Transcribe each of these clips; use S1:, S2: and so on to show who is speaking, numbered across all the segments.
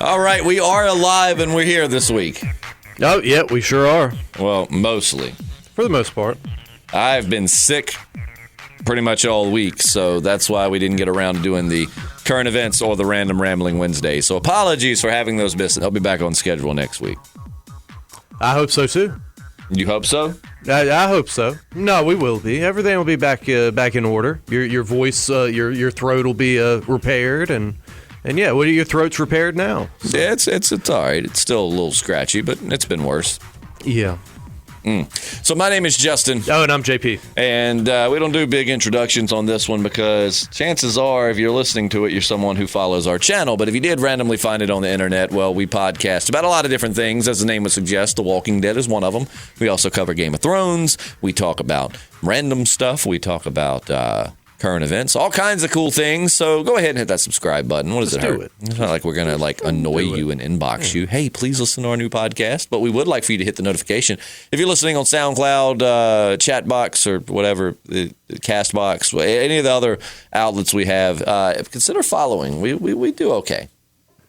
S1: All right, we are alive and we're here this week.
S2: Oh, yeah, we sure are.
S1: Well, mostly.
S2: For the most part.
S1: I've been sick pretty much all week, so that's why we didn't get around to doing the current events or the Random Rambling Wednesday. So apologies for having those missed. I'll be back on schedule next week.
S2: I hope so, too.
S1: You hope so?
S2: I hope so. No, we will be. Everything will be back in order. Your voice, your throat will be repaired, and yeah, your throat's repaired now. So.
S1: Yeah, it's all right. It's still a little scratchy, but it's been worse.
S2: Yeah.
S1: So my name is Justin.
S2: Oh, and I'm JP.
S1: And we don't do big introductions on this one because chances are if you're listening to it, you're someone who follows our channel. But if you did randomly find it on the internet, well, we podcast about a lot of different things. As the name would suggest, The Walking Dead is one of them. We also cover Game of Thrones. We talk about random stuff. We talk about current events, all kinds of cool things. So go ahead and hit that subscribe button. What does it hurt? It's not like we're going to annoy you and inbox you. Hey, please listen to our new podcast. But we would like for you to hit the notification. If you're listening on SoundCloud, Chatbox, or whatever, Castbox, any of the other outlets we have, consider following. We do okay.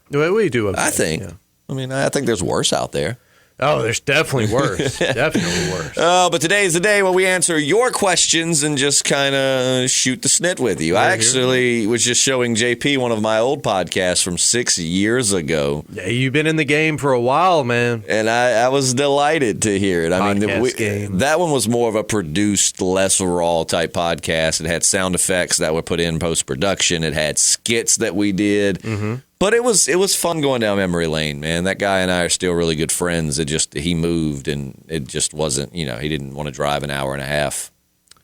S2: We do okay.
S1: I think. Yeah. I mean, I think there's worse out there.
S2: Oh, there's definitely worse. Definitely worse.
S1: But today is the day where we answer your questions and just kind of shoot the snit with you. I actually was just showing JP one of my old podcasts from 6 years ago.
S2: Yeah, you've been in the game for a while, man.
S1: And I was delighted to hear it. I mean, that one was more of a produced, less raw type podcast. It had sound effects that were put in post-production. It had skits that we did. Mm-hmm. But it was fun going down memory lane, man. That guy and I are still really good friends. He moved, and it just wasn't, he didn't want to drive an hour and a half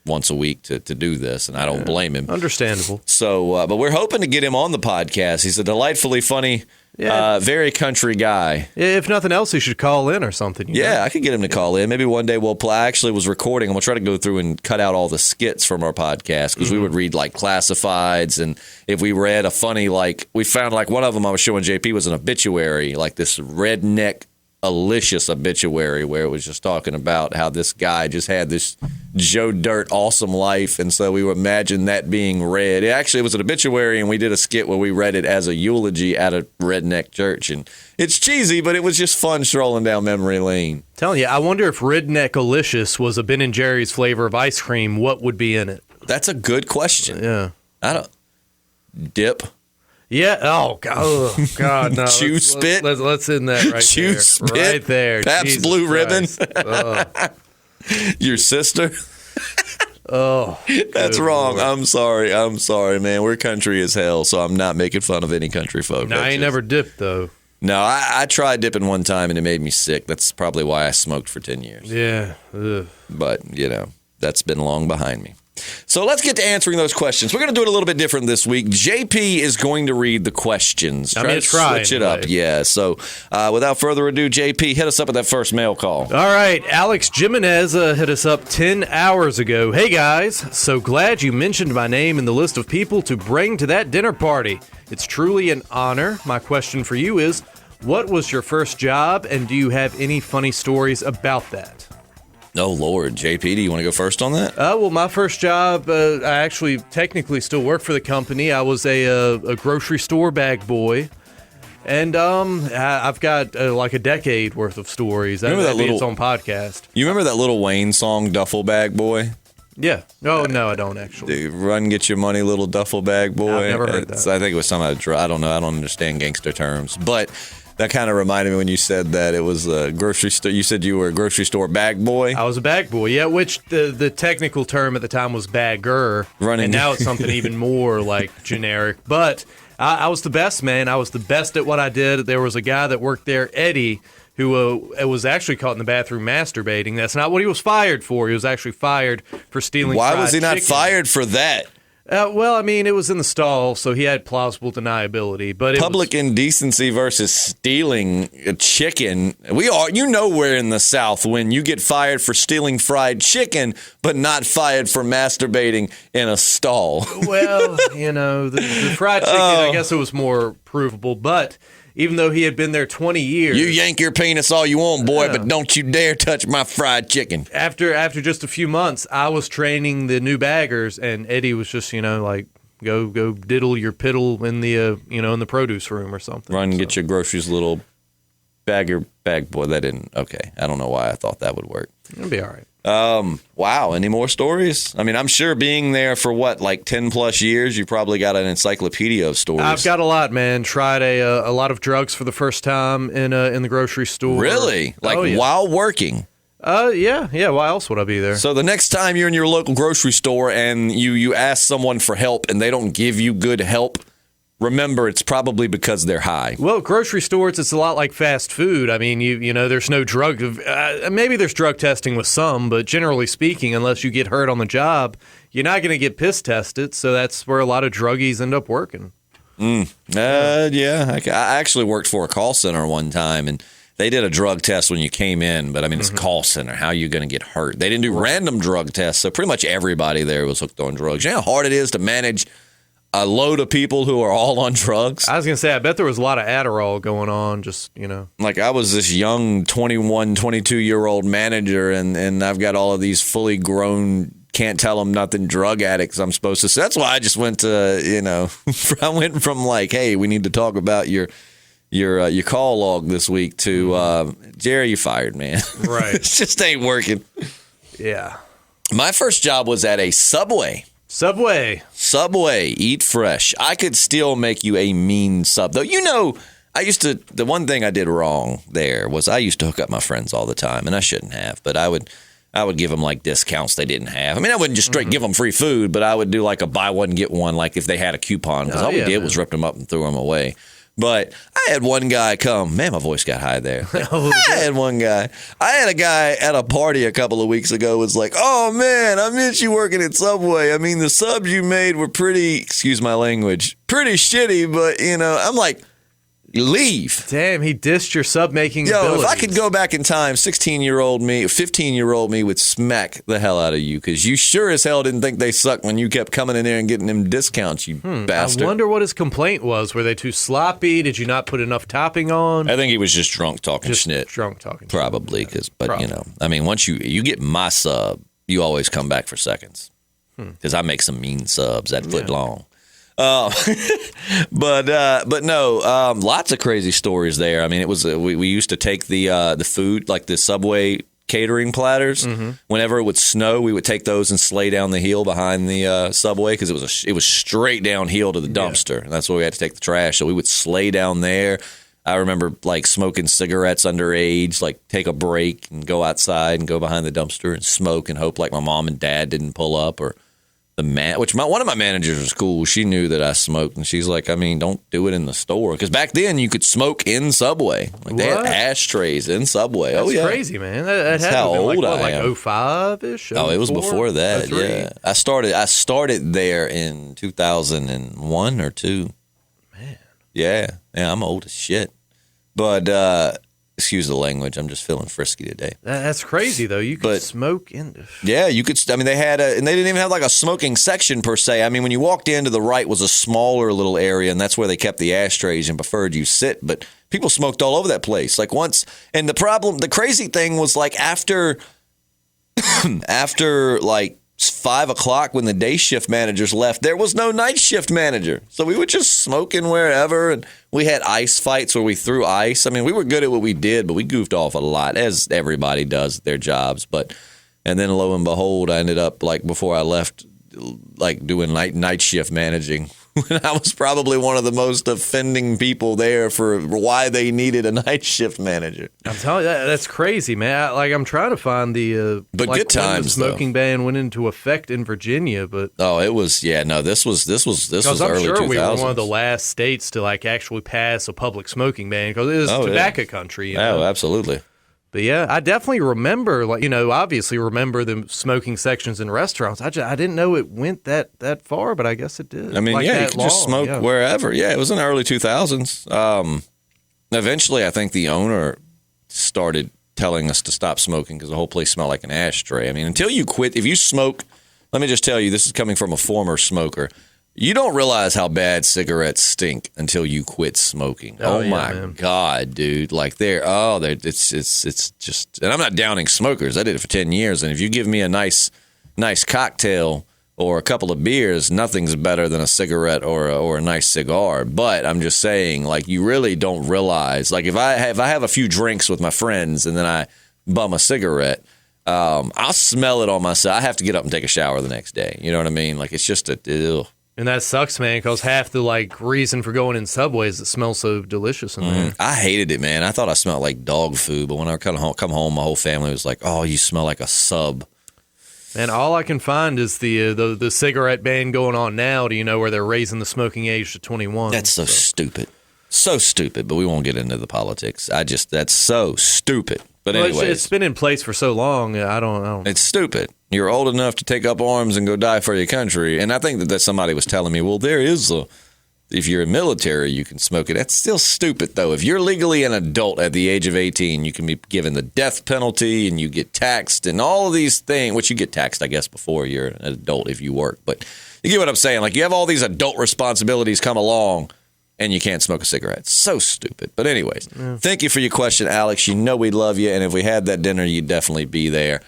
S1: once a week to do this, and I don't blame him.
S2: Understandable.
S1: So, but we're hoping to get him on the podcast. He's a delightfully funny, very country guy.
S2: If nothing else, he should call in or something.
S1: Yeah, I could get him to call in. Maybe one day we'll play. I actually was recording. I'm going to try to go through and cut out all the skits from our podcast because we would read classifieds, and if we read a funny, we found one of them I was showing JP was an obituary, this redneck Alicious obituary where it was just talking about how this guy just had this Joe Dirt awesome life, and so we would imagine that being read. It was an obituary, and we did a skit where we read it as a eulogy at a redneck church, and it's cheesy, but it was just fun strolling down memory lane.
S2: Telling you, I wonder if Redneck Alicious was a Ben & Jerry's flavor of ice cream, what would be in it?
S1: That's a good question.
S2: Yeah.
S1: I don't... Dip?
S2: Yeah. Oh God, no.
S1: Chew spit.
S2: Let's end that right
S1: Chew
S2: there.
S1: spit.
S2: Right there.
S1: Pabst
S2: Jesus
S1: Blue
S2: Christ.
S1: Ribbon. Your sister.
S2: Oh,
S1: that's wrong. Lord. I'm sorry, man. We're country as hell, so I'm not making fun of any country folk.
S2: No, I ain't never dipped though.
S1: No, I tried dipping one time and it made me sick. That's probably why I smoked for 10 years.
S2: Yeah. Ugh.
S1: But that's been long behind me. So let's get to answering those questions. We're going to do it a little bit different this week. JP is going to read the questions.
S2: I'm going to
S1: switch it up. Yeah. So without further ado, JP, hit us up with that first mail call.
S2: All right. Alex Jimenez hit us up 10 hours ago. Hey, guys. So glad you mentioned my name in the list of people to bring to that dinner party. It's truly an honor. My question for you is, what was your first job, and do you have any funny stories about that?
S1: Oh, Lord. JP, do you want to go first on that?
S2: Well, my first job, I actually technically still work for the company. I was a grocery store bag boy. And I've got a decade worth of stories. That'd be its own podcast.
S1: You remember that Lil Wayne song, Duffel Bag Boy?
S2: Yeah. No, I don't actually.
S1: Run, get your money, little duffel bag boy.
S2: I've never heard that.
S1: I think it was something I don't know. I don't understand gangster terms. But that kind of reminded me when you said that it was a grocery store. You said you were a grocery store bag boy.
S2: I was a bag boy, yeah, which the technical term at the time was bagger. And now it's something even more generic. But I was the best, man. I was the best at what I did. There was a guy that worked there, Eddie, who was actually caught in the bathroom masturbating. That's not what he was fired for. He was actually fired for stealing fried chicken.
S1: Why was he not fired for that?
S2: Well, I mean, it was in the stall, so he had plausible deniability. But
S1: public indecency versus stealing a chicken. We're in the South when you get fired for stealing fried chicken, but not fired for masturbating in a stall.
S2: Well, the fried chicken, I guess it was more provable, but even though he had been there 20 years.
S1: You yank your penis all you want, boy, but don't you dare touch my fried chicken.
S2: After just a few months, I was training the new baggers, and Eddie was just, Go diddle your piddle in the in the produce room or something.
S1: Run and get your groceries, little bag. Boy, that didn't. Okay, I don't know why I thought that would work.
S2: It'll be all right.
S1: Wow. Any more stories? I mean, I'm sure being there for like 10 plus years, you probably got an encyclopedia of stories.
S2: I've got a lot, man. Tried a lot of drugs for the first time in the grocery store.
S1: Really? Like while working?
S2: Yeah. Why else would I be there?
S1: So the next time you're in your local grocery store and you ask someone for help and they don't give you good help, remember, it's probably because they're high.
S2: Well, grocery stores, it's a lot like fast food. I mean, you know, there's no drug. Maybe there's drug testing with some, but generally speaking, unless you get hurt on the job, you're not going to get piss tested. So that's where a lot of druggies end up working.
S1: Yeah. I actually worked for a call center one time, and they did a drug test when you came in. But, I mean, it's a call center. How are you going to get hurt? They didn't do random drug tests, so pretty much everybody there was hooked on drugs. You know how hard it is to manage a load of people who are all on drugs?
S2: I was going to say, I bet there was a lot of Adderall going on, just, you know.
S1: Like, I was this young 21, 22-year-old manager, and I've got all of these fully grown, can't tell them nothing drug addicts I'm supposed to. So that's why I just went to, you know, I went from like, hey, we need to talk about your call log this week to, Jerry, you fired, man.
S2: Right.
S1: It just ain't working.
S2: Yeah. My
S1: first job was at a Subway. Subway, eat fresh. I could still make you a mean sub. Though, you know, the one thing I did wrong there was I used to hook up my friends all the time, and I shouldn't have, but I would give them like discounts they didn't have. I mean, I wouldn't just straight give them free food, but I would do like a buy one, get one, like if they had a coupon, because all we did was rip them up and threw them away. But I had one guy come. Man, my voice got high there. I had a guy at a party a couple of weeks ago was like, oh, man, I miss you working at Subway. I mean, the subs you made were pretty, excuse my language, pretty shitty. But, you know, I'm like, leave.
S2: Damn, he dissed your sub-making abilities.
S1: If I could go back in time, 16-year-old me, 15-year-old me would smack the hell out of you, because you sure as hell didn't think they sucked when you kept coming in there and getting them discounts, you bastard.
S2: I wonder what his complaint was. Were they too sloppy? Did you not put enough topping on?
S1: I think he was just drunk talking shit. Probably, you know, I mean, once you get my sub, you always come back for seconds, because I make some mean subs that foot long. But no, lots of crazy stories there. I mean, it was we used to take the food, like the Subway catering platters. Whenever it would snow, we would take those and sleigh down the hill behind the Subway, because it was straight downhill to the dumpster, and that's where we had to take the trash. So we would sleigh down there. I remember like smoking cigarettes underage, like take a break and go outside and go behind the dumpster and smoke and hope like my mom and dad didn't pull up, or one of my managers was cool. She knew that I smoked, and she's like, I mean, don't do it in the store, because back then you could smoke in Subway. Like they had ashtrays in Subway.
S2: That's crazy, man. That's how old I am. Like 05-ish.
S1: Oh, it was before that. 03? Yeah, I started there in 2001 or 2. Man. Yeah, I'm old as shit. But excuse the language. I'm just feeling frisky today.
S2: That's crazy, though. You could smoke in.
S1: Yeah, you could. I mean, and they didn't even have like a smoking section per se. I mean, when you walked in, to the right was a smaller little area, and that's where they kept the ashtrays and preferred you sit. But people smoked all over that place. Like once, and the crazy thing was like after like 5 o'clock when the day shift managers left, there was no night shift manager. So we were just smoking wherever, and we had ice fights where we threw ice. I mean, we were good at what we did, but we goofed off a lot, as everybody does at their jobs. And then lo and behold, I ended up, like, before I left, like doing night shift managing. I was probably one of the most offending people there for why they needed a night shift manager.
S2: I'm telling you, that's crazy, man. I'm trying to find
S1: but like good times,
S2: the smoking ban went into effect in Virginia, but
S1: it was this was early 2000s.
S2: I'm sure we were one of the last states to like actually pass a public smoking ban, because it is tobacco country. You know?
S1: Oh, absolutely.
S2: But yeah, I definitely remember, like, you know, obviously remember the smoking sections in restaurants. I didn't know it went that far, but I guess it did.
S1: I mean, like you could just smoke wherever. Yeah, it was in the early 2000s. Eventually, I think the owner started telling us to stop smoking because the whole place smelled like an ashtray. I mean, until you quit, if you smoke, let me just tell you, this is coming from a former smoker. You don't realize how bad cigarettes stink until you quit smoking. Oh my God, dude! Like it's just. And I'm not downing smokers. I did it for 10 years, and if you give me a nice cocktail or a couple of beers, nothing's better than a cigarette or a nice cigar. But I'm just saying, like, you really don't realize, like, if I have a few drinks with my friends and then I bum a cigarette, I'll smell it on myself. I have to get up and take a shower the next day. You know what I mean? Like, it's just ew.
S2: And that sucks, man, because half the, like, reason for going in Subways, it smells so delicious in there.
S1: I hated it, man. I thought I smelled like dog food, but when I come home, my whole family was like, "Oh, you smell like a sub."
S2: And all I can find is the cigarette ban going on now. Do you know where they're raising the smoking age to 21?
S1: That's so stupid. So stupid, but we won't get into the politics. That's so stupid. But anyway,
S2: it's been in place for so long. I don't.
S1: It's stupid. You're old enough to take up arms and go die for your country. And I think that somebody was telling me, well, there is if you're in military, you can smoke it. That's still stupid, though. If you're legally an adult at the age of 18, you can be given the death penalty and you get taxed and all of these things, which you get taxed, I guess, before you're an adult if you work. But you get what I'm saying. Like, you have all these adult responsibilities come along and you can't smoke a cigarette. So stupid. But anyways, Thank you for your question, Alex. You know we love you. And if we had that dinner, you'd definitely be there.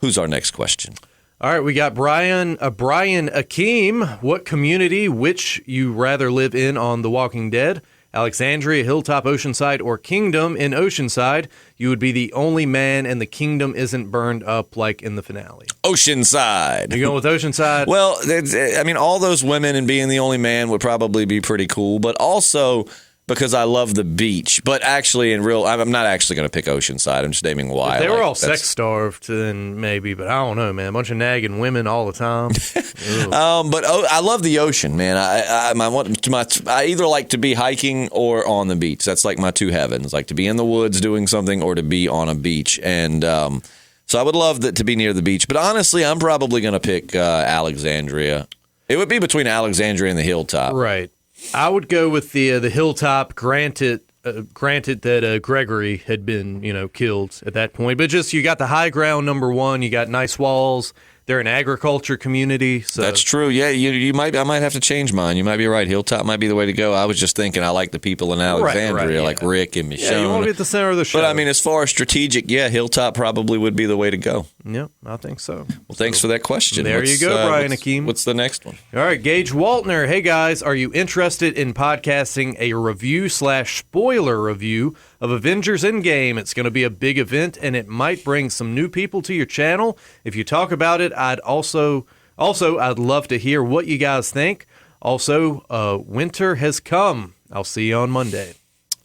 S1: Who's our next question?
S2: All right, we got Brian Akeem. What community which you rather live in on The Walking Dead? Alexandria, Hilltop, Oceanside, or Kingdom? In Oceanside, you would be the only man and the kingdom isn't burned up like in the finale.
S1: Oceanside.
S2: You going with Oceanside?
S1: Well, I mean, all those women and being the only man would probably be pretty cool, but also because I love the beach. But actually, I'm not actually going to pick Oceanside. I'm just naming why.
S2: If they were all sex-starved, then maybe. But I don't know, man. A bunch of nagging women all the time.
S1: But I love the ocean, man. I either like to be hiking or on the beach. That's like my two heavens, like to be in the woods doing something or to be on a beach. And so I would love to be near the beach. But honestly, I'm probably going to pick Alexandria. It would be between Alexandria and the Hilltop.
S2: Right. I would go with the Hilltop, granted that Gregory had been, killed at that point. But just, you got the high ground, number one. You got nice walls. They're an agriculture community. So.
S1: That's true. Yeah, I might have to change mine. You might be right. Hilltop might be the way to go. I was just thinking I like the people in Alexandria, like Rick and Michonne.
S2: Yeah, you want to be at the center of the show.
S1: But I mean, as far as strategic, Hilltop probably would be the way to go.
S2: Yep, I think so.
S1: Well, thanks for that question.
S2: There you go, Brian Akeem.
S1: What's the next one?
S2: All right, Gage Waltner. Hey, guys, are you interested in podcasting a review/spoiler review of Avengers Endgame? It's going to be a big event, and it might bring some new people to your channel. If you talk about it, I'd love to hear what you guys think. Also, winter has come. I'll see you on Monday.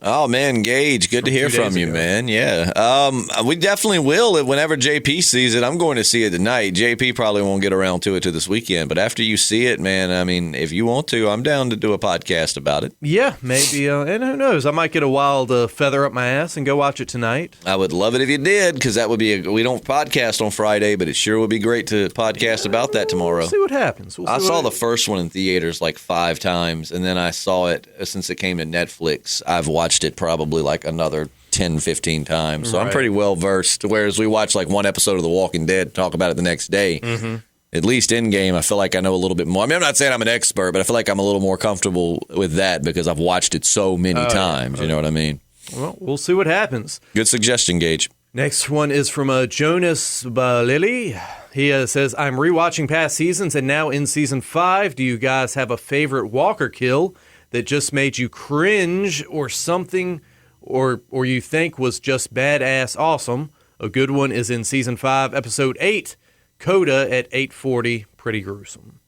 S1: Oh, man, Gage, good to hear from you, man. Yeah. We definitely will. Whenever JP sees it, I'm going to see it tonight. JP probably won't get around to it this weekend, but after you see it, man, I mean, if you want to, I'm down to do a podcast about it.
S2: Yeah, maybe. And who knows? I might get a wild feather up my ass and go watch it tonight.
S1: I would love it if you did, because that would be we don't podcast on Friday, but it sure would be great to podcast about that tomorrow.
S2: We'll see what happens.
S1: I saw the first one in theaters like 5 times, and then I saw it since it came to Netflix. I've watched it probably like another 10, 15 times. So I'm pretty well versed. Whereas we watch like one episode of The Walking Dead, talk about it the next day. Mm-hmm. At least Endgame, I feel like I know a little bit more. I mean, I'm not saying I'm an expert, but I feel like I'm a little more comfortable with that because I've watched it so many times. Yeah. You know what I mean?
S2: Well, we'll see what happens.
S1: Good suggestion, Gage.
S2: Next one is from Jonas Balili. He says, I'm rewatching past seasons and now in season 5. Do you guys have a favorite Walker kill that just made you cringe or something, or you think was just badass awesome? A good one is in season 5, episode 8, Coda at 8:40. Pretty gruesome.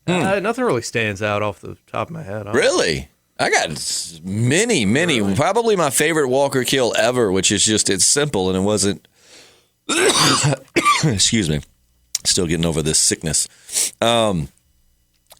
S2: Nothing really stands out off the top of my head.
S1: Really? I got many. Really? Probably my favorite Walker kill ever, which is just, it's simple and it wasn't. Excuse me. Still getting over this sickness.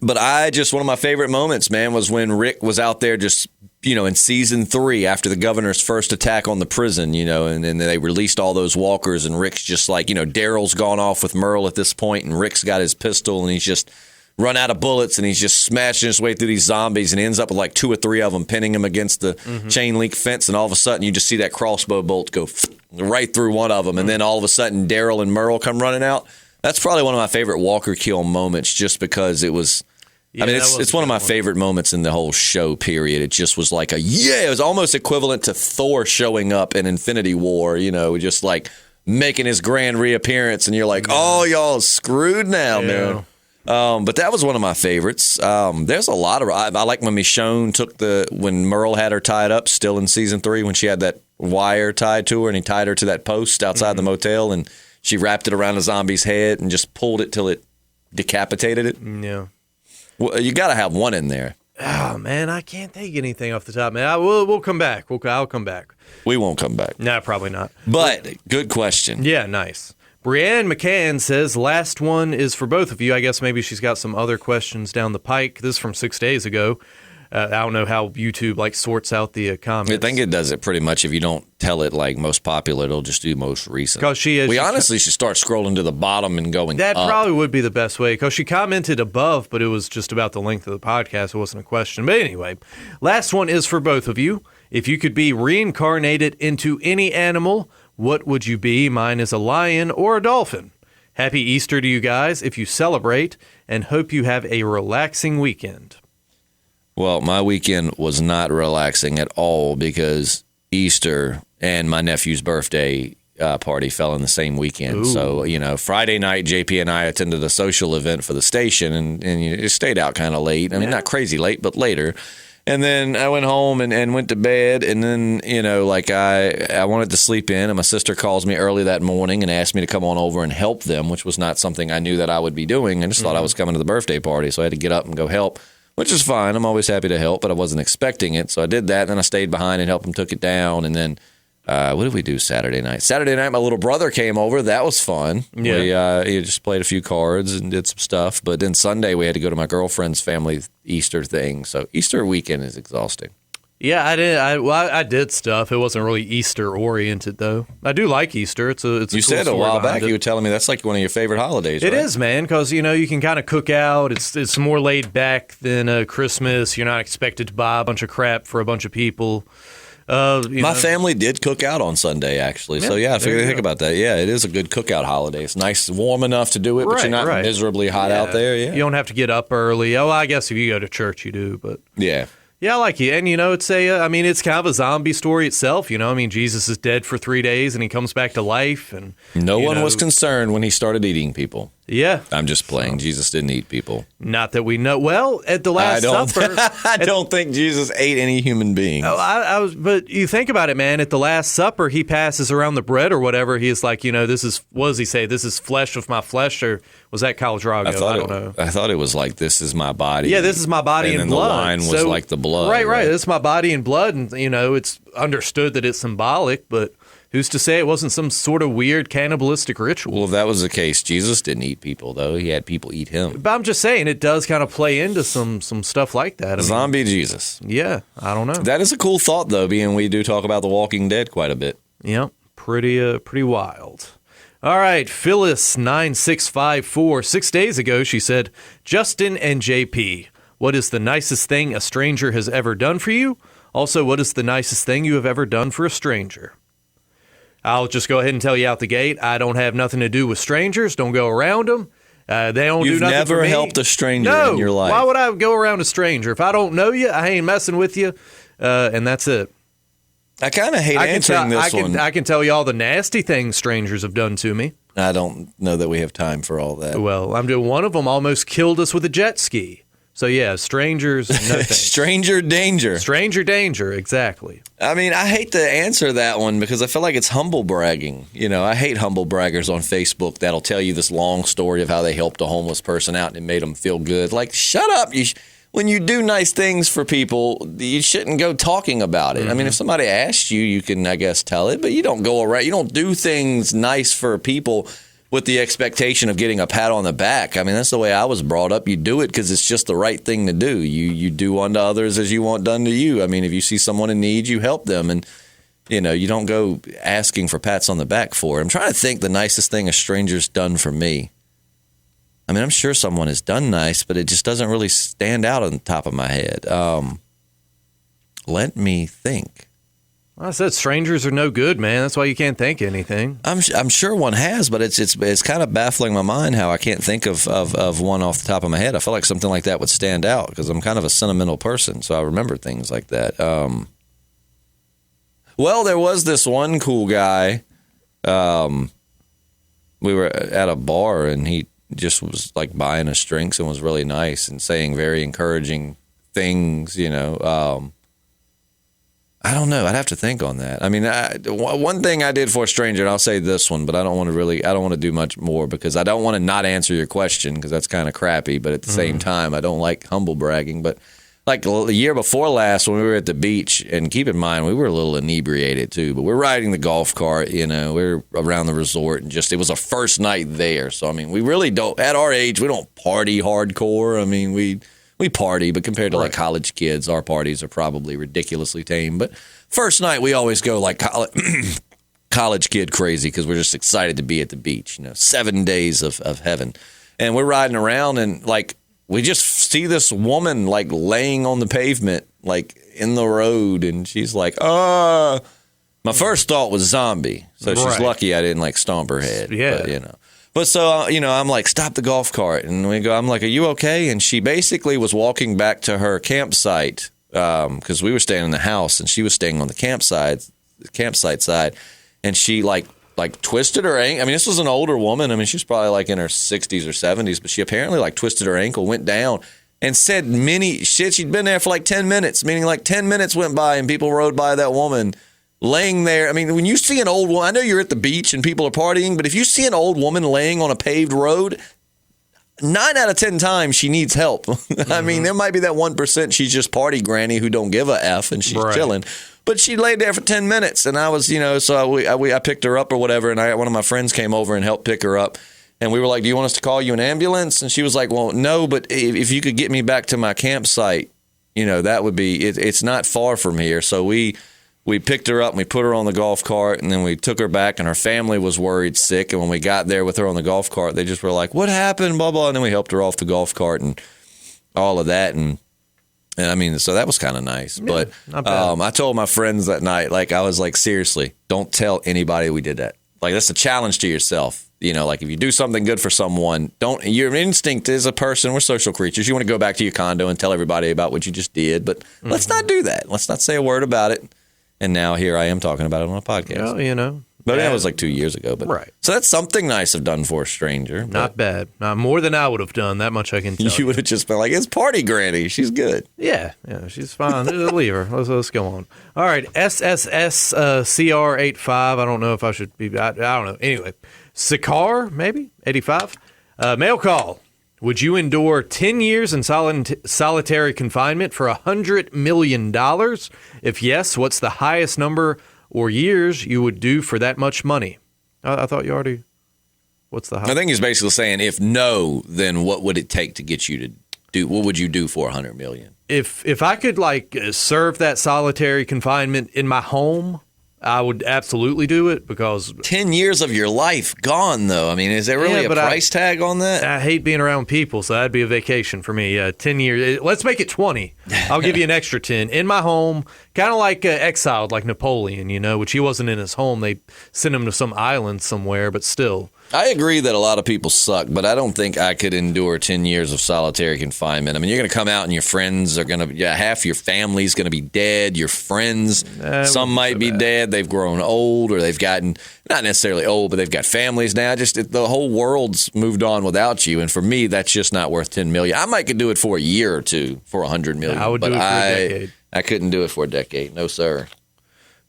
S1: But one of my favorite moments, man, was when Rick was out there just, in season 3 after the governor's first attack on the prison, and then they released all those walkers and Rick's just like, Daryl's gone off with Merle at this point and Rick's got his pistol and he's just run out of bullets and he's just smashing his way through these zombies and he ends up with like 2 or 3 of them pinning him against the chain link fence, and all of a sudden you just see that crossbow bolt go right through one of them, and then all of a sudden Daryl and Merle come running out. That's probably one of my favorite Walker kill moments, just because it was. Yeah, it's one of my favorite moments in the whole show, period. It just was like it was almost equivalent to Thor showing up in Infinity War, just like making his grand reappearance, and you're like, oh, y'all screwed now, man. But that was one of my favorites. There's a lot of. I like when Michonne when Merle had her tied up, still in season 3, when she had that wire tied to her, and he tied her to that post outside the motel, and she wrapped it around a zombie's head and just pulled it till it decapitated it.
S2: Yeah.
S1: Well, you got to have one in there.
S2: Oh man, I can't think anything off the top. Man, we'll come back. I'll come back.
S1: We won't come back.
S2: No, probably not.
S1: But good question.
S2: Yeah, nice. Brianne McCann says, last one is for both of you. I guess maybe she's got some other questions down the pike. This is from 6 days ago. I don't know how YouTube sorts out the comments.
S1: I think it does it pretty much. If you don't tell it most popular, it'll just do most recent.
S2: Because
S1: we honestly should start scrolling to the bottom and going
S2: That
S1: up.
S2: probably would be the best way, because she commented above, but it was just about the length of the podcast. It wasn't a question. But anyway, last one is for both of you. If you could be reincarnated into any animal, what would you be? Mine is a lion or a dolphin. Happy Easter to you guys if you celebrate, and hope you have a relaxing weekend.
S1: Well, my weekend was not relaxing at all because Easter and my nephew's birthday party fell in the same weekend.
S2: Ooh.
S1: So, Friday night, JP and I attended a social event for the station, and it stayed out kind of late. I mean, not crazy late, but later. And then I went home and went to bed, and then, I wanted to sleep in, and my sister calls me early that morning and asked me to come on over and help them, which was not something I knew that I would be doing. I just thought I was coming to the birthday party, so I had to get up and go help, which is fine. I'm always happy to help, but I wasn't expecting it, so I did that, and then I stayed behind and helped them, took it down, and then what did we do Saturday night? Saturday night, my little brother came over. That was fun.
S2: Yeah.
S1: He just played a few cards and did some stuff. But then Sunday, we had to go to my girlfriend's family Easter thing. So Easter weekend is exhausting.
S2: Yeah, I did stuff. It wasn't really Easter oriented though. I do like Easter. It's a
S1: You said a while back you were telling me that's like one of your favorite holidays.
S2: It
S1: right?
S2: is, man, because you can kind of cook out. It's more laid back than Christmas. You're not expected to buy a bunch of crap for a bunch of people.
S1: My family did cook out on Sunday, actually.
S2: Yeah,
S1: So, I figured to think about that. Yeah, it is a good cookout holiday. It's nice, warm enough to do it, but you're not miserably hot out there. Yeah.
S2: You don't have to get up early. Oh, I guess if you go to church, you do. But
S1: yeah.
S2: Yeah, I like it. And, it's it's kind of a zombie story itself. Jesus is dead for 3 days and he comes back to life. And
S1: no one was concerned when he started eating people.
S2: Yeah.
S1: I'm just playing. Jesus didn't eat people.
S2: Not that we know. Well, at the Last Supper.
S1: I don't think Jesus ate any human beings.
S2: But you think about it, man. At the Last Supper, he passes around the bread or whatever. He's like, this is, what does he say? This is flesh of my flesh, or was that Khal Drago? I don't know.
S1: I thought it was like, this is my body.
S2: Yeah, this is my body and blood.
S1: The wine was like the blood.
S2: Right. This is my body and blood. And, it's understood that it's symbolic, but who's to say it wasn't some sort of weird cannibalistic ritual?
S1: Well, if that was the case, Jesus didn't eat people, though. He had people eat him.
S2: But I'm just saying, it does kind of play into some stuff like that.
S1: Zombie Jesus.
S2: Yeah, I don't know.
S1: That is a cool thought, though, being we do talk about The Walking Dead quite a bit.
S2: Yeah, pretty wild. All right, Phyllis9654. 6 days ago, she said, Justin and JP, what is the nicest thing a stranger has ever done for you? Also, what is the nicest thing you have ever done for a stranger? I'll just go ahead and tell you out the gate, I don't have nothing to do with strangers. Don't go around them. They don't do nothing for me.
S1: You've never helped a stranger in your life.
S2: Why would I go around a stranger? If I don't know you, I ain't messing with you, and that's it.
S1: I kind of hate answering this one.
S2: I can tell you all the nasty things strangers have done to me.
S1: I don't know that we have time for all that.
S2: Well, I'm doing one of them almost killed us with a jet ski. So, yeah, strangers, no thanks.
S1: Stranger danger.
S2: Stranger danger, exactly.
S1: I mean, I hate to answer that one because I feel like it's humble bragging. I hate humble braggers on Facebook that'll tell you this long story of how they helped a homeless person out and it made them feel good. Like, shut up. When you do nice things for people, you shouldn't go talking about it. Mm-hmm. I mean, if somebody asks you, you can, I guess, tell it. But you don't go around. You don't do things nice for people with the expectation of getting a pat on the back. I mean, that's the way I was brought up. You do it because it's just the right thing to do. You do unto others as you want done to you. I mean, if you see someone in need, you help them. And, you don't go asking for pats on the back for it. I'm trying to think the nicest thing a stranger's done for me. I mean, I'm sure someone has done nice, but it just doesn't really stand out on the top of my head. Let me think.
S2: I said strangers are no good, man. That's why you can't think anything.
S1: I'm sure one has, but it's kind of baffling my mind how I can't think of one off the top of my head. I feel like something like that would stand out because I'm kind of a sentimental person, so I remember things like that. Well, there was this one cool guy. We were at a bar, and he just was like buying us drinks and was really nice and saying very encouraging things, you know. I don't know. I'd have to think on that. I mean, one thing I did for a stranger, and I'll say this one, but I don't want to do much more because I don't want to not answer your question because that's kind of crappy. But at the same time, I don't like humble bragging. But like the year before last when we were at the beach, and keep in mind, we were a little inebriated too, but we're riding the golf cart, you know, we're around the resort and it was a first night there. So, I mean, we really don't, at our age, we don't party hardcore. I mean, we party, but compared to like college kids, our parties are probably ridiculously tame. But first night, we always go like college kid crazy because we're just excited to be at the beach. You know, 7 days of heaven, and we're riding around and like we just see this woman like laying on the pavement, like in the road, and she's like, My first thought was zombie, so she's lucky I didn't like stomp her head.
S2: Yeah,
S1: but, you know. But so, you know, I'm like, stop the golf cart. And I'm like, are you okay? And she basically was walking back to her campsite because we were staying in the house and she was staying on the campsite side. And she like twisted her ankle. I mean, this was an older woman. I mean, she was probably like in her 60s or 70s, but she apparently like twisted her ankle, went down and said she'd been there for like 10 minutes, meaning like 10 minutes went by and people rode by that woman laying there. I mean, when you see an old woman, I know you're at the beach and people are partying, but if you see an old woman laying on a paved road, 9 out of 10 times she needs help. I mean, there might be that 1% she's just party granny who don't give a F and she's chilling. But she laid there for 10 minutes and I was, you know, so I picked her up or whatever, and one of my friends came over and helped pick her up. And we were like, do you want us to call you an ambulance? And she was like, well, no, but if you could get me back to my campsite, you know, that would be, it's not far from here. So we picked her up and we put her on the golf cart and then we took her back, and her family was worried sick. And when we got there with her on the golf cart, they just were like, what happened? Blah, blah. And then we helped her off the golf cart and all of that. And I mean, so that was kind of nice. Yeah, but I told my friends that night, like, I was like, seriously, don't tell anybody we did that. Like, that's a challenge to yourself. You know, like if you do something good for someone, your instinct as a person, we're social creatures. You want to go back to your condo and tell everybody about what you just did. But let's not do that. Let's not say a word about it. And now here I am talking about it on a podcast.
S2: Well, you know.
S1: But that was like 2 years ago. But
S2: right.
S1: So that's something nice I've done for a stranger.
S2: Not bad. Not more than I would have done. That much I can tell you.
S1: You would have just been like, it's party granny. She's good.
S2: Yeah, she's fine. Leave her. Let's go on. All right, SSSCR85. I don't know if I should be. I don't know. Anyway, Sikar, maybe? 85. Mail call. Would you endure 10 years in solitary confinement for $100 million? If yes, what's the highest number or years you would do for that much money? I thought you already... What's the highest?
S1: I think he's basically saying, if no, then what would it take to get you to do... What would you do for $100 million?
S2: If I could, like, serve that solitary confinement in my home... I would absolutely do it because
S1: 10 years of your life gone, though. I mean, is there really a price tag on that?
S2: I hate being around people, so that'd be a vacation for me. 10 years. Let's make it 20. I'll give you an extra 10 in my home, kind of like exiled, like Napoleon, you know, which he wasn't in his home. They sent him to some island somewhere, but still.
S1: I agree that a lot of people suck, but I don't think I could endure 10 years of solitary confinement. I mean, you're going to come out and your friends are going to, half your family's going to be dead. Your friends, some might be dead. They've grown old, or they've gotten, not necessarily old, but they've got families now. The whole world's moved on without you. And for me, that's just not worth $10 million. I might could do it for a year or two for $100 million.
S2: I would do it for a decade.
S1: I couldn't do it for a decade. No, sir.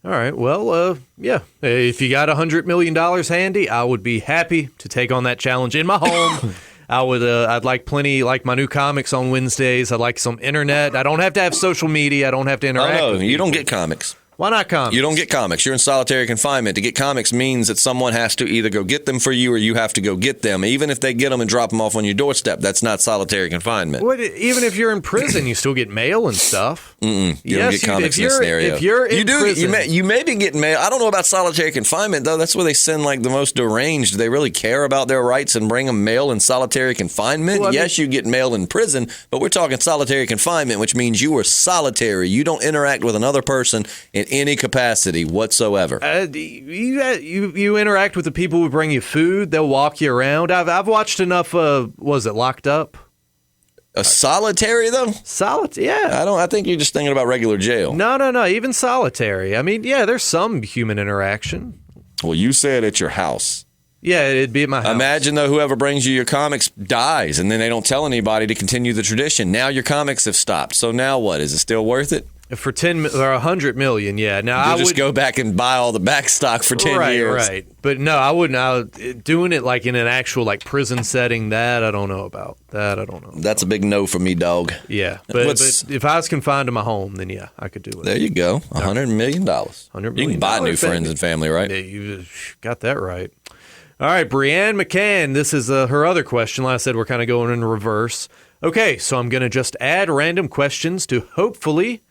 S2: All right. Well, yeah. If you got $100 million handy, I would be happy to take on that challenge in my home. I'd like plenty, like my new comics on Wednesdays. I'd like some internet. I don't have to have social media. I don't have to interact.
S1: Oh, no,
S2: with
S1: you
S2: people.
S1: don't get comics.
S2: Why not comics?
S1: You don't get comics. You're in solitary confinement. To get comics means that someone has to either go get them for you or you have to go get them. Even if they get them and drop them off on your doorstep, that's not solitary confinement.
S2: Even if you're in prison, you still get mail and stuff.
S1: You don't get comics in this scenario.
S2: If you're in prison.
S1: You may be getting mail. I don't know about solitary confinement, though. That's where they send like the most deranged. Do they really care about their rights and bring them mail in solitary confinement? Well, yes, you get mail in prison, but we're talking solitary confinement, which means you are solitary. You don't interact with another person in any capacity whatsoever.
S2: You interact with the people who bring you food. They'll walk you around. I've watched enough. Was it Locked Up?
S1: A solitary though?
S2: Solitary, yeah.
S1: I think you're just thinking about regular jail.
S2: No. Even solitary. I mean, yeah, there's some human interaction.
S1: Well, you said at your house.
S2: Yeah, it'd be at my house.
S1: Imagine, though, whoever brings you your comics dies, and then they don't tell anybody to continue the tradition. Now your comics have stopped. So now what? Is it still worth it?
S2: For 10 or 100 million, yeah. Now
S1: I would just go back and buy all the back stock for 10 years.
S2: Right. But no, I wouldn't. Doing it like in an actual like prison setting, that I don't know about.
S1: That's a big no for me, dog.
S2: Yeah, but if I was confined to my home, then yeah, I could do it.
S1: There you go, $100 million.
S2: $100 million.
S1: You can buy new friends and family, right?
S2: Yeah, you got that right. All right, Brianne McCann. This is her other question. Like I said, we're kind of going in reverse. Okay, so I'm going to just add random questions to hopefully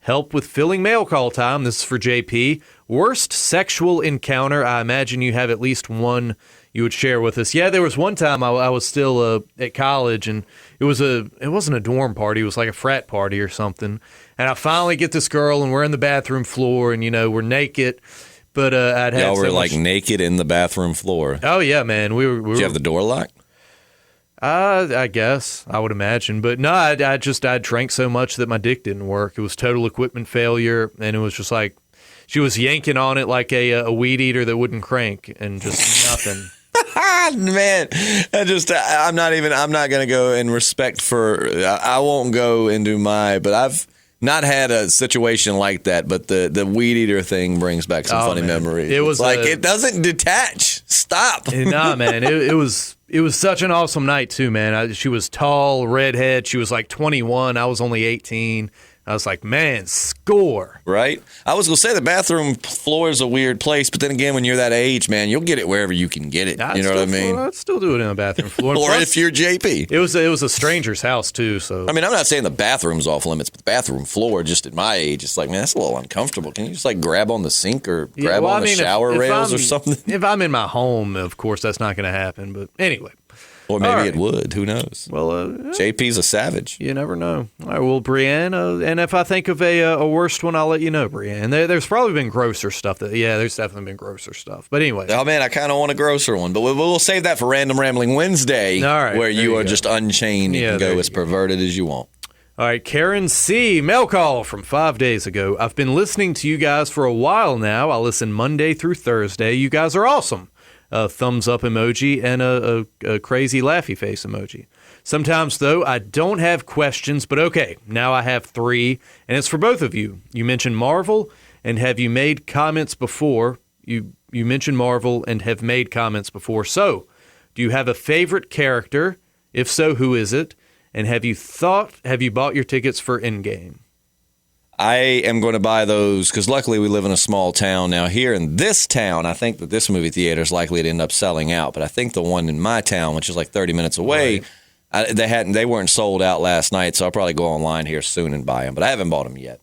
S2: help with filling mail call time. This is for JP. Worst sexual encounter. I imagine you have at least one you would share with us. Yeah, there was one time I was still at college, and it wasn't a dorm party. It was like a frat party or something. And I finally get this girl, and we're in the bathroom floor, and we're naked. But I'd had
S1: y'all were like naked in the bathroom floor.
S2: Oh yeah, man. We were.
S1: Did you have the door locked?
S2: I guess I would imagine, but no, I drank so much that my dick didn't work. It was total equipment failure, and it was just like she was yanking on it like a weed eater that wouldn't crank, and just nothing.
S1: Man, I'm not gonna go in respect for. I won't go into but I've not had a situation like that, but the weed eater thing brings back some funny memories.
S2: It was
S1: like it doesn't detach. Stop.
S2: Nah, man. It was such an awesome night too, man. She was tall, redhead. She was like 21. I was only 18. I was like, man, score.
S1: Right? I was going to say the bathroom floor is a weird place, but then again, when you're that age, man, you'll get it wherever you can get it. You know what I mean?
S2: I'd still do it in a bathroom floor.
S1: Or plus, if you're JP.
S2: It was a stranger's house, too. So
S1: I mean, I'm not saying the bathroom's off limits, but the bathroom floor, just at my age, it's like, man, that's a little uncomfortable. Can you just like grab on the sink or grab on the shower rails or something?
S2: If I'm in my home, of course, that's not going to happen. But anyway.
S1: Or maybe it would. Who knows?
S2: Well,
S1: JP's a savage.
S2: You never know. All right, well, Brianne, and if I think of a worst one, I'll let you know, Brianne. There's probably been grosser stuff. There's definitely been grosser stuff. But anyway.
S1: Oh, man, I kind of want a grosser one. But we'll save that for Random Rambling Wednesday, where you are just unchained. You can go as perverted as you want.
S2: All right, Karen C. Mail call from 5 days ago. I've been listening to you guys for a while now. I listen Monday through Thursday. You guys are awesome. A thumbs up emoji and a crazy laughy face emoji. Sometimes, though, I don't have questions, but okay, now I have 3, and it's for both of you. You mentioned Marvel, and have you made comments before? You mentioned Marvel and have made comments before. So, do you have a favorite character? If so, who is it? And have you bought your tickets for Endgame?
S1: I am going to buy those because luckily we live in a small town. Now here in this town, I think that this movie theater is likely to end up selling out. But I think the one in my town, which is like 30 minutes away, they weren't sold out last night. So I'll probably go online here soon and buy them. But I haven't bought them yet.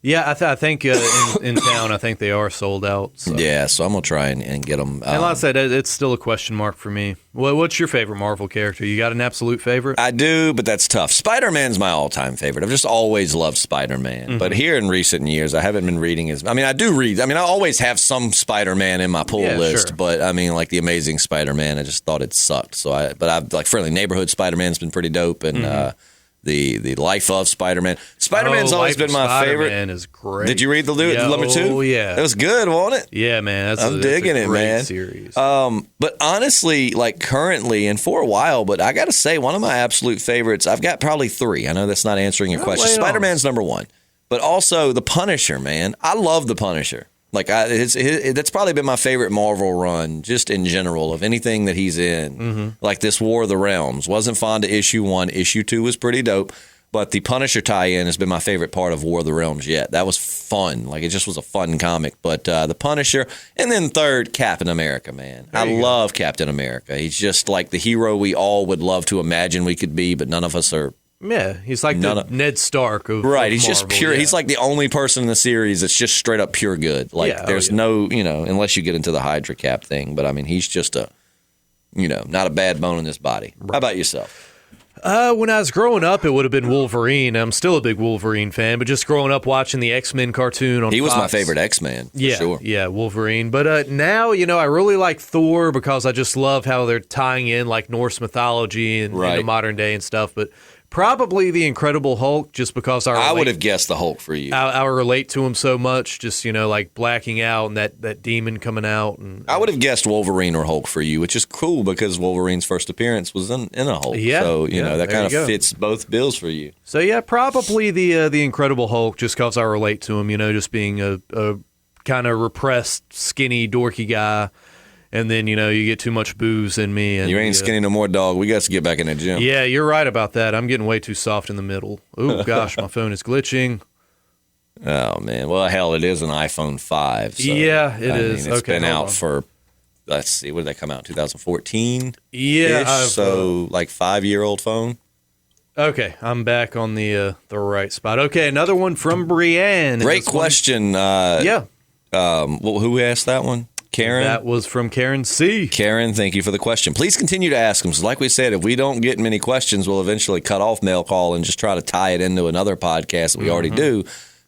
S2: Yeah, I think in town, I think they are sold out. So.
S1: Yeah, so I'm going to try and get them.
S2: And like I said, it's still a question mark for me. Well, what's your favorite Marvel character? You got an absolute favorite?
S1: I do, but that's tough. Spider-Man's my all-time favorite. I've just always loved Spider-Man. Mm-hmm. But here in recent years, I haven't been reading I do read. I mean, I always have some Spider-Man in my pull list. Sure. But, I mean, like The Amazing Spider-Man, I just thought it sucked. So I've like Friendly Neighborhood Spider-Man's been pretty dope. And, The Life of Spider-Man. Spider-Man's always been my favorite.
S2: Spider-Man is great.
S1: Did you read the number 2?
S2: Oh, yeah.
S1: It was good, wasn't it?
S2: Yeah, man.
S1: I'm digging it, man.
S2: Series.
S1: But honestly, like currently and for a while, but I got to say, one of my absolute favorites, I've got probably 3. I know that's not answering your question. Spider-Man's number 1. But also The Punisher, man. I love The Punisher. Like that's probably been my favorite Marvel run, just in general, of anything that he's in. Mm-hmm. Like this War of the Realms. Wasn't fond of issue 1. Issue 2 was pretty dope. But the Punisher tie-in has been my favorite part of War of the Realms yet. That was fun. Like, it just was a fun comic. But the Punisher. And then third, Captain America, man. I love Captain America. He's just like the hero we all would love to imagine we could be, but none of us are.
S2: Yeah, he's like the Ned Stark of
S1: right. He's
S2: Marvel,
S1: just pure. Yeah. He's like the only person in the series that's just straight up pure good. Like there's no, unless you get into the Hydra Cap thing. But I mean, he's just not a bad bone in this body. Right. How about yourself?
S2: When I was growing up, it would have been Wolverine. I'm still a big Wolverine fan, but just growing up watching the X-Men cartoon on Fox.
S1: He was my favorite X-Man, for sure.
S2: Yeah, Wolverine. But now, I really like Thor because I just love how they're tying in like Norse mythology and into modern day and stuff. But Probably the Incredible Hulk, just because
S1: I would have guessed the Hulk for you.
S2: I relate to him so much, just, like blacking out and that demon coming out. And
S1: I would have guessed Wolverine or Hulk for you, which is cool because Wolverine's first appearance was in a Hulk.
S2: Yeah,
S1: so, that kind of fits both bills for you.
S2: So, yeah, probably the Incredible Hulk, just because I relate to him, just being a kind of repressed, skinny, dorky guy. And then, you get too much booze in me. And
S1: you ain't skinny no more, dog. We got to get back in the gym.
S2: Yeah, you're right about that. I'm getting way too soft in the middle. Oh, gosh, my phone is glitching.
S1: Oh, man. Well, hell, it is an iPhone 5. So,
S2: yeah, it is.
S1: It's been out for, let's see, when did that come out? 2014?
S2: Yeah.
S1: So, like 5-year-old phone?
S2: Okay, I'm back on the right spot. Okay, another one from Brienne.
S1: Great question.
S2: Yeah.
S1: Who asked that one? Karen?
S2: That was from Karen C.
S1: Karen, thank you for the question. Please continue to ask them. So like we said, if we don't get many questions, we'll eventually cut off mail call and just try to tie it into another podcast that we already do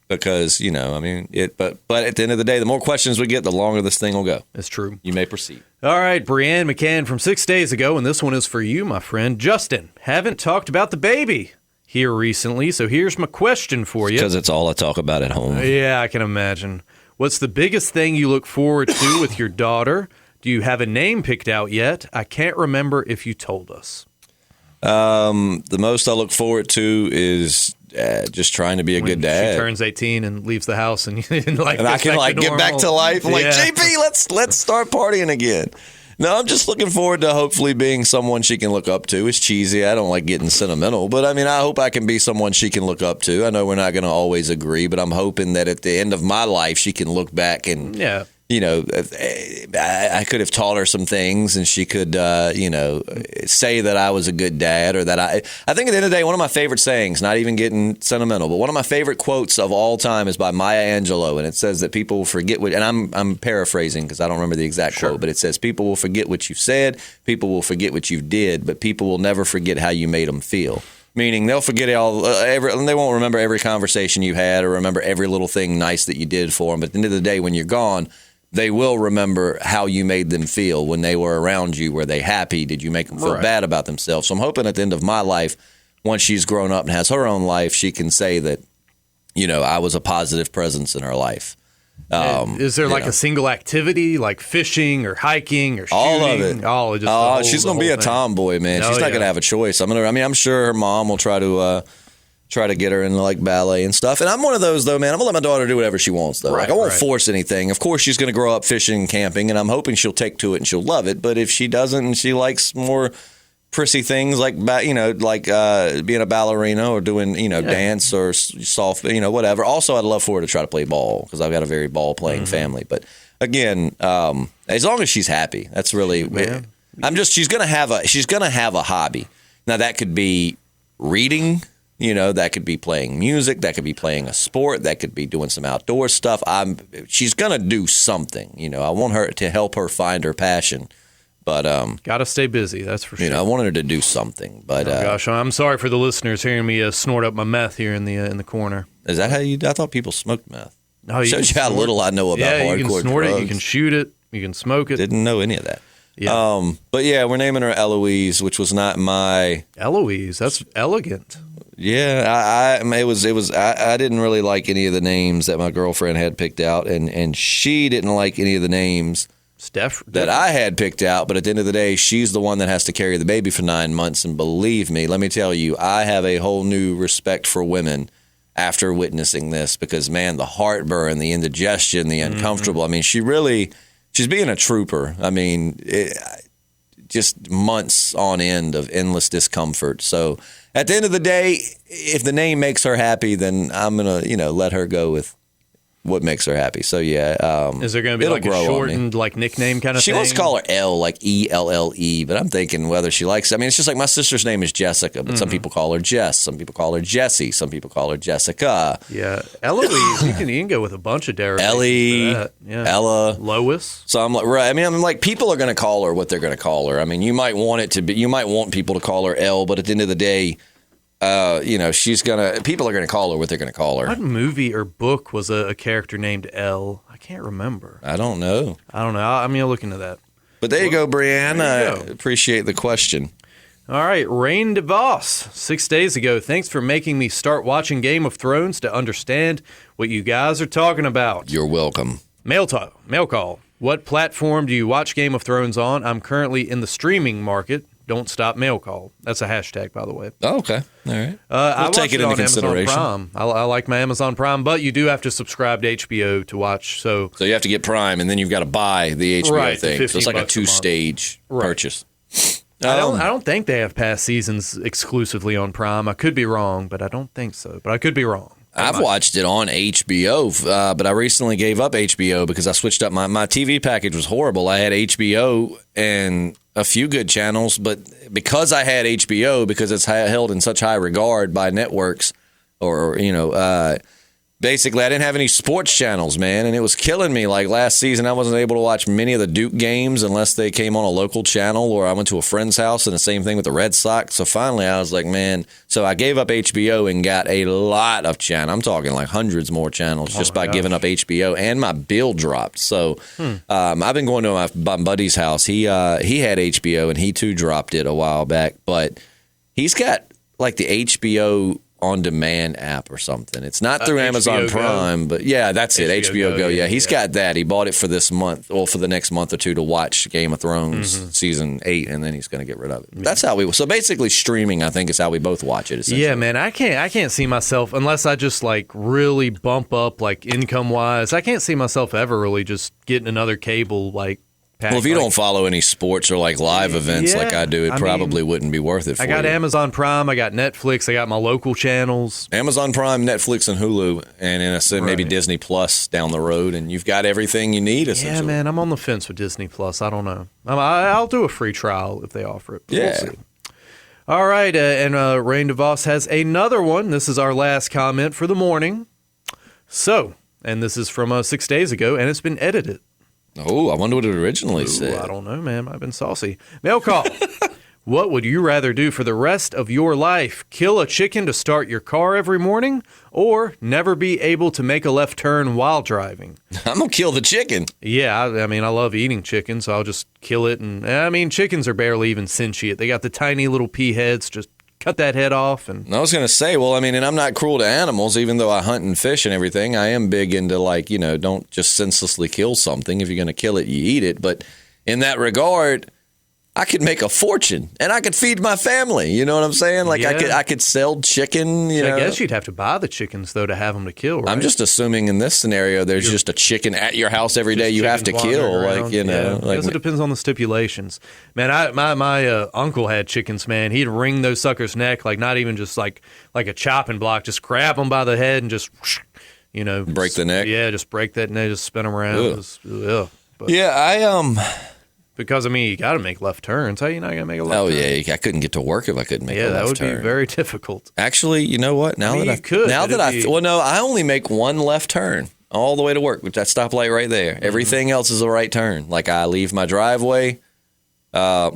S1: because, but at the end of the day, the more questions we get, the longer this thing will go.
S2: That's true.
S1: You may proceed.
S2: All right, Brianne McCann from 6 days ago, and this one is for you, my friend. Justin, haven't talked about the baby here recently, so here's my question for you.
S1: Because it's all I talk about at home.
S2: Yeah, I can imagine. What's the biggest thing you look forward to with your daughter? Do you have a name picked out yet? I can't remember if you told us.
S1: The most I look forward to is just trying to be a good dad.
S2: She turns 18 and leaves the house, and I can
S1: get back to life. I'm like, JP, let's start partying again. No, I'm just looking forward to hopefully being someone she can look up to. It's cheesy. I don't like getting sentimental, but I hope I can be someone she can look up to. I know we're not going to always agree, but I'm hoping that at the end of my life, she can look back and, I could have taught her some things and she could, say that I was a good dad or that I think at the end of the day, one of my favorite sayings, not even getting sentimental, but one of my favorite quotes of all time is by Maya Angelou. And it says that people will forget what, and I'm paraphrasing because I don't remember the exact quote, but it says people will forget what you said, people will forget what you did, but people will never forget how you made them feel. Meaning they'll forget they won't remember every conversation you had or remember every little thing nice that you did for them. But at the end of the day, when you're gone, they will remember how you made them feel when they were around you. Were they happy? Did you make them feel bad about themselves? So I'm hoping at the end of my life, once she's grown up and has her own life, she can say that, I was a positive presence in her life.
S2: Is there a single activity like fishing or hiking or shooting?
S1: All of it. She's going to be a tomboy, man. She's not going to have a choice. I'm sure her mom will try to get her into ballet and stuff. And I'm one of those though, man. I'm gonna let my daughter do whatever she wants though. I won't force anything. Of course, she's gonna grow up fishing and camping, and I'm hoping she'll take to it and she'll love it. But if she doesn't and she likes more prissy things like being a ballerina or doing dance or soft whatever. Also, I'd love for her to try to play ball because I've got a very ball playing family. But again, as long as she's happy, that's really. She's gonna have a hobby. Now that could be reading. That could be playing music. That could be playing a sport. That could be doing some outdoor stuff. She's going to do something. I want her to help her find her passion. But
S2: got to stay busy, that's for sure.
S1: I wanted her to do something. But
S2: gosh, I'm sorry for the listeners hearing me snort up my meth here in the corner.
S1: Is that how you? I thought people smoked meth.
S2: No,
S1: shows you how little I know about hardcore drugs.
S2: You can snort it, you can shoot it, you can smoke it.
S1: Didn't know any of that.
S2: Yeah.
S1: But yeah, we're naming her Eloise, which was not my
S2: Eloise. That's elegant.
S1: Yeah, I didn't really like any of the names that my girlfriend had picked out, and she didn't like any of the names that I had picked out. But at the end of the day, she's the one that has to carry the baby for 9 months. And believe me, let me tell you, I have a whole new respect for women after witnessing this because, man, the heartburn, the indigestion, the uncomfortable. She's being a trooper. Just months on end of endless discomfort. So at the end of the day, if the name makes her happy, then I'm going to, let her go with what makes her happy. So yeah.
S2: Is there going to be a shortened nickname kind of thing?
S1: She wants to call her Elle, like ELLE, but I'm thinking whether she likes it. It's just like my sister's name is Jessica, but some people call her Jess, some people call her Jessie, some people call her Jessica.
S2: Yeah. Eloise, you can go with a bunch of derivations.
S1: Ellie, Ella.
S2: Lois.
S1: So I'm like, right. People are going to call her what they're going to call her. You might want people to call her Elle, but at the end of the day, people are gonna call her what they're gonna call her.
S2: What movie or book was a character named Elle? I can't remember.
S1: I don't know.
S2: I'm gonna look into that.
S1: But there you go, Brianne. I appreciate the question.
S2: All right, Rain DeVos, 6 days ago. Thanks for making me start watching Game of Thrones to understand what you guys are talking about.
S1: You're welcome.
S2: Mail call. What platform do you watch Game of Thrones on? I'm currently in the streaming market. Don't stop mail call. That's a hashtag, by the way.
S1: Oh, okay. All right.
S2: I
S1: take it into consideration.
S2: Amazon Prime. I like my Amazon Prime, but you do have to subscribe to HBO to watch. So
S1: you have to get Prime, and then you've got to buy the HBO thing. So it's like a two-stage purchase.
S2: I don't think they have past seasons exclusively on Prime. I could be wrong, but I don't think so. But I could be wrong.
S1: I've watched it on HBO, but I recently gave up HBO because I switched up. My TV package was horrible. I had HBO and a few good channels, but because I had HBO, because it's held in such high regard by networks, basically I didn't have any sports channels, man, and it was killing me. Like last season, I wasn't able to watch many of the Duke games unless they came on a local channel, or I went to a friend's house, and the same thing with the Red Sox. So finally I was like, man, so I gave up HBO and got a lot of channels. I'm talking like hundreds more channels just by giving up HBO, and my bill dropped. So I've been going to my buddy's house. He had HBO, and he too dropped it a while back, but he's got like the HBO on-demand app or something. It's not through Amazon Prime, but yeah, that's it. HBO Go. Yeah, he's got that. He bought it for this month, or for the next month or two, to watch Game of Thrones season 8, and then he's going to get rid of it. That's how we. So basically, streaming, I think, is how we both watch it.
S2: Yeah, man, I can't see myself unless I just like really bump up like income wise. I can't see myself ever really just getting another cable like.
S1: Well, if you don't follow any sports or like live events like I do, it probably wouldn't be worth it for you.
S2: I got Amazon Prime, I got Netflix, I got my local channels.
S1: Amazon Prime, Netflix, and Hulu, and maybe Disney Plus down the road, and you've got everything you need, essentially.
S2: Yeah, man, I'm on the fence with Disney Plus. I don't know. I'll do a free trial if they offer it.
S1: Yeah.
S2: We'll see. All right, and Rain DeVos has another one. This is our last comment for the morning. So, and this is from 6 days ago, and it's been edited.
S1: Oh, I wonder what it originally said.
S2: I don't know, man. I've been saucy. Mail call. What would you rather do for the rest of your life? Kill a chicken to start your car every morning, or never be able to make a left turn while driving?
S1: I'm going to kill the chicken.
S2: Yeah, I mean, I love eating chicken, so I'll just kill it. And I mean, chickens are barely even sentient. They got the tiny little pea heads. Just cut that head off. And
S1: I was going to say, well, I mean, and I'm not cruel to animals, even though I hunt and fish and everything. I am big into, like, don't just senselessly kill something. If you're going to kill it, you eat it. But in that regard, I could make a fortune, and I could feed my family. You know what I'm saying? Like, I could sell chicken. I
S2: guess you'd have to buy the chickens, though, to have them to kill, right?
S1: I'm just assuming in this scenario, there's just a chicken at your house every day you have to kill. Like,
S2: I guess it depends on the stipulations. Man, my uncle had chickens, man. He'd wring those suckers' neck, like not even just like a chopping block, just grab them by the head and just,
S1: break the neck?
S2: Yeah, just break that neck, just spin them around. Because, I mean, you got to make left turns. How are you not going to make a left turn?
S1: Oh, yeah. I couldn't get to work if I couldn't make a left turn.
S2: Yeah, that would be very difficult.
S1: Actually, you know what? I only make one left turn all the way to work, which that stoplight right there. Mm-hmm. Everything else is a right turn. Like, I leave my driveway. I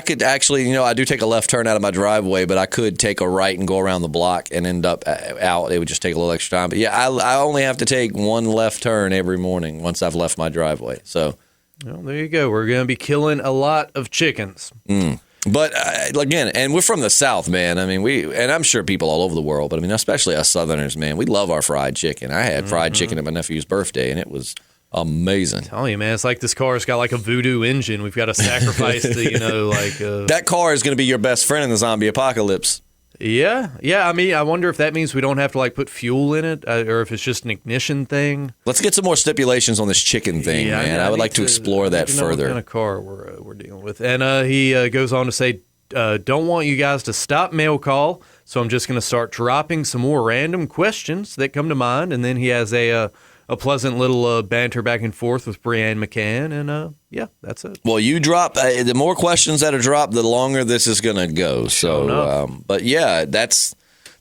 S1: could actually, I do take a left turn out of my driveway, but I could take a right and go around the block and end up out. It would just take a little extra time. But, yeah, I only have to take one left turn every morning once I've left my driveway. So...
S2: Well, there you go. We're going to be killing a lot of chickens.
S1: But again, and we're from the South, man. I mean, and I'm sure people all over the world, but I mean, especially us Southerners, man, we love our fried chicken. I had fried chicken at my nephew's birthday, and it was amazing. I'm
S2: telling you, man, it's like this car's got like a voodoo engine. We've got to sacrifice
S1: that car is going to be your best friend in the zombie apocalypse.
S2: Yeah. I mean, I wonder if that means we don't have to like put fuel in it, or if it's just an ignition thing.
S1: Let's get some more stipulations on this chicken thing, man. I would like to explore that further.
S2: What kind of car we're dealing with? And he goes on to say, "Don't want you guys to stop mail call, so I'm just going to start dropping some more random questions that come to mind." And then he has a pleasant little banter back and forth with Brianne McCann, and that's it.
S1: Well, you drop the more questions that are dropped, the longer this is going to go. So, but yeah, that's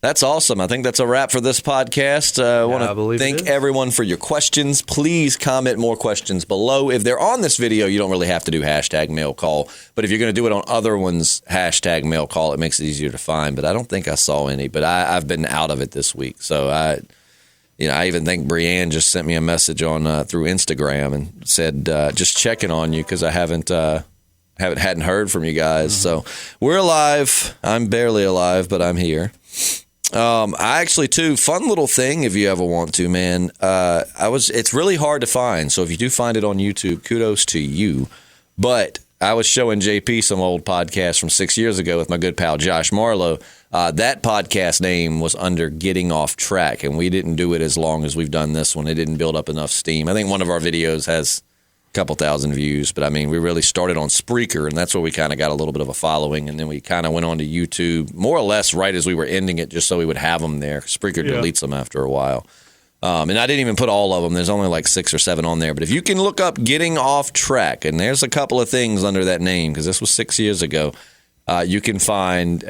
S1: awesome. I think that's a wrap for this podcast. I want to thank everyone for your questions. Please comment more questions below. If they're on this video, you don't really have to do hashtag mail call, but if you're going to do it on other ones, hashtag mail call, it makes it easier to find. But I don't think I saw any. But I've been out of it this week, so I even think Brianne just sent me a message on through Instagram and said, just checking on you because I haven't hadn't heard from you guys. So we're alive. I'm barely alive, but I'm here. I actually, too, fun little thing if you ever want to, man. It's really hard to find. So if you do find it on YouTube, kudos to you. But I was showing JP some old podcasts from 6 years ago with my good pal Josh Marlowe. That podcast name was under Getting Off Track, and we didn't do it as long as we've done this one. It didn't build up enough steam. I think one of our videos has a couple thousand views, but I mean, we really started on Spreaker, and that's where we kind of got a little bit of a following, and then we kind of went on to YouTube, more or less right as we were ending it, just so we would have them there. Spreaker deletes them after a while. And I didn't even put all of them. There's only like 6 or 7 on there. But if you can look up Getting Off Track, and there's a couple of things under that name, because this was 6 years ago, you can find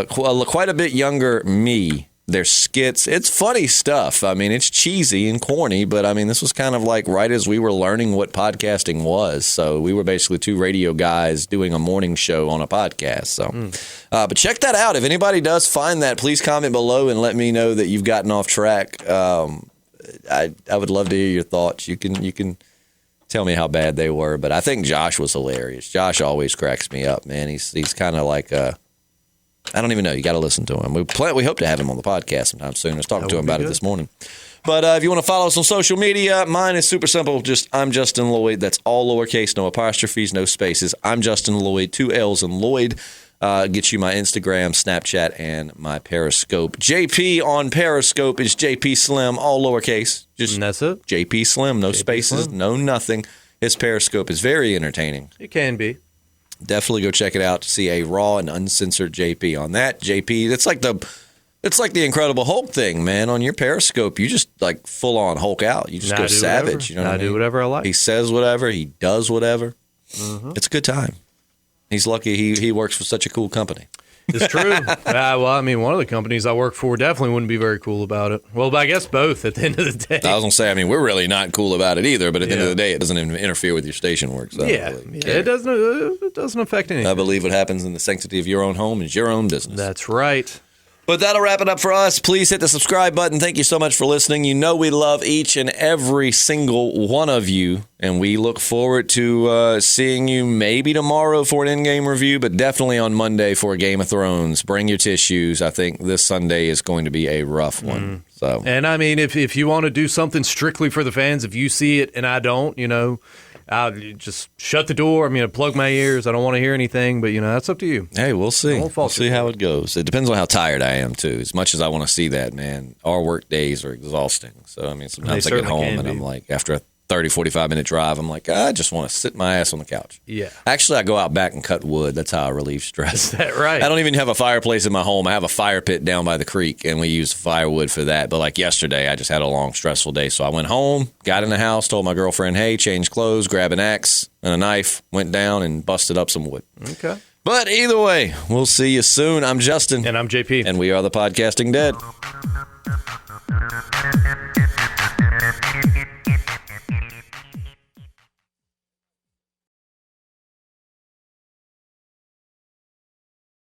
S1: quite a bit younger me. There's skits. It's funny stuff. I mean, it's cheesy and corny, but I mean, this was kind of like right as we were learning what podcasting was. So we were basically 2 radio guys doing a morning show on a podcast. So, but check that out. If anybody does find that, please comment below and let me know that you've gotten off track. I would love to hear your thoughts. You can tell me how bad they were, but I think Josh was hilarious. Josh always cracks me up, man. He's kind of like I don't even know. You got to listen to him. We hope to have him on the podcast sometime soon. I was talking to him about it this morning. But if you want to follow us on social media, mine is super simple. Just I'm Justin Lloyd. That's all lowercase, no apostrophes, no spaces. I'm Justin Lloyd, 2 L's and Lloyd. Get you my Instagram, Snapchat, and my Periscope. JP on Periscope is JPSLIM, all lowercase. Just
S2: and that's it.
S1: JPSLIM, no spaces,
S2: Slim.
S1: no nothing. His Periscope is very entertaining.
S2: It can be.
S1: Definitely go check it out to see a raw and uncensored JP on that. JP, it's like the Incredible Hulk thing, man. On your Periscope, you just like full on Hulk out. You just go savage. You know what I mean?
S2: I do whatever I like.
S1: He says whatever. He does whatever. It's a good time. He's lucky he works for such a cool company.
S2: It's true. Well, I mean, one of the companies I work for definitely wouldn't be very cool about it. Well, but I guess both at the end of the day.
S1: I was going to say, I mean, we're really not cool about it either, but at the end of the day, it doesn't interfere with your station work. So
S2: it doesn't affect anything.
S1: I believe what happens in the sanctity of your own home is your own business.
S2: That's right.
S1: But that'll wrap it up for us. Please hit the subscribe button. Thank you so much for listening. You know we love each and every single one of you, and we look forward to seeing you maybe tomorrow for an in-game review, but definitely on Monday for Game of Thrones. Bring your tissues. I think this Sunday is going to be a rough one. So,
S2: and I mean, if you want to do something strictly for the fans, if you see it and I don't, I'll just shut the door. I mean, plug my ears. I don't want to hear anything, but, that's up to you.
S1: Hey, we'll see. We'll see how it goes. It depends on how tired I am, too. As much as I want to see that, man, our work days are exhausting. So, I mean, sometimes I get home and I'm like, after a 30, 45-minute drive, I'm like, I just want to sit my ass on the couch.
S2: Yeah.
S1: Actually, I go out back and cut wood. That's how I relieve stress.
S2: Is that right?
S1: I don't even have a fireplace in my home. I have a fire pit down by the creek, and we use firewood for that. But like yesterday, I just had a long, stressful day. So I went home, got in the house, told my girlfriend, hey, change clothes, grab an axe and a knife, went down and busted up some wood.
S2: Okay.
S1: But either way, we'll see you soon. I'm Justin.
S2: And I'm JP.
S1: And we are the Podcasting Dead.